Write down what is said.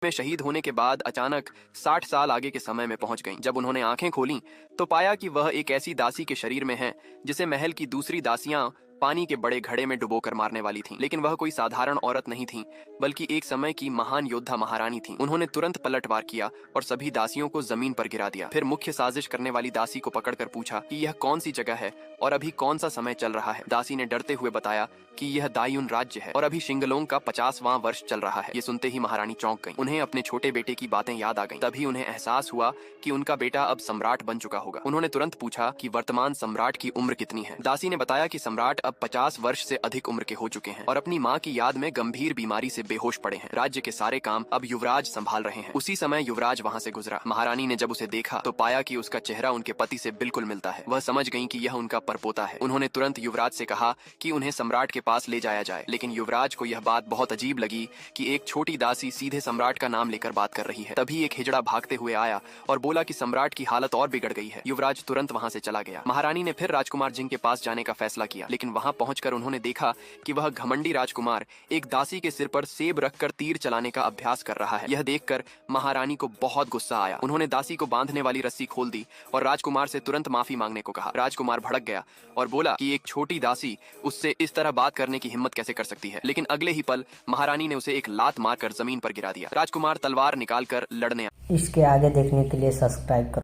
में शहीद होने के बाद अचानक 60 साल आगे के समय में पहुंच गईं। जब उन्होंने आंखें खोलीं तो पाया कि वह एक ऐसी दासी के शरीर में है जिसे महल की दूसरी दासियां पानी के बड़े घड़े में डुबोकर मारने वाली थीं। लेकिन वह कोई साधारण औरत नहीं थी, बल्कि एक समय की महान योद्धा महारानी थीं। उन्होंने तुरंत पलटवार किया और सभी दासियों को जमीन पर गिरा दिया। फिर मुख्य साजिश करने वाली दासी को पकड़कर पूछा कि यह कौन सी जगह है और अभी कौन सा समय चल रहा है। दासी ने डरते हुए बताया कि यह दायुन राज्य है और अभी शिंगलोंग का 50वां वर्ष चल रहा है। ये सुनते ही महारानी चौंक गईं। उन्हें अपने छोटे बेटे की बातें याद आ गईं। तभी उन्हें एहसास हुआ कि उनका बेटा अब सम्राट बन चुका होगा। उन्होंने तुरंत पूछा कि वर्तमान सम्राट की उम्र कितनी है। दासी ने बताया कि सम्राट अब 50 वर्ष से अधिक उम्र के हो चुके हैं और अपनी माँ की याद में गंभीर बीमारी से बेहोश पड़े हैं। राज्य के सारे काम अब युवराज संभाल रहे हैं। उसी समय युवराज वहाँ से गुजरा। महारानी ने जब उसे देखा तो पाया कि उसका चेहरा उनके पति से बिल्कुल मिलता है। वह समझ गईं कि यह उनका परपोता है। उन्होंने तुरंत युवराज से कहा कि उन्हें सम्राट के पास ले जाया जाए। लेकिन युवराज को यह बात बहुत अजीब लगी कि एक छोटी दासी सीधे सम्राट का नाम लेकर बात कर रही है। तभी एक हिजड़ा भागते हुए आया और बोला कि सम्राट की हालत और बिगड़ गई है। युवराज तुरंत वहाँ से चला गया। महारानी ने फिर राजकुमार जिंग के पास जाने का फैसला किया, लेकिन वहाँ पहुंचकर उन्होंने देखा कि वह घमंडी राजकुमार एक दासी के सिर पर सेब रखकर तीर चलाने का अभ्यास कर रहा है। यह देखकर महारानी को बहुत गुस्सा आया। उन्होंने दासी को बांधने वाली रस्सी खोल दी और राजकुमार से तुरंत माफी मांगने को कहा। राजकुमार भड़क गया और बोला कि एक छोटी दासी उससे इस तरह बात करने की हिम्मत कैसे कर सकती है। लेकिन अगले ही पल महारानी ने उसे एक लात मारकर जमीन पर गिरा दिया। राजकुमार तलवार निकालकर लड़ने इसके आगे देखने के लिए सब्सक्राइब करो।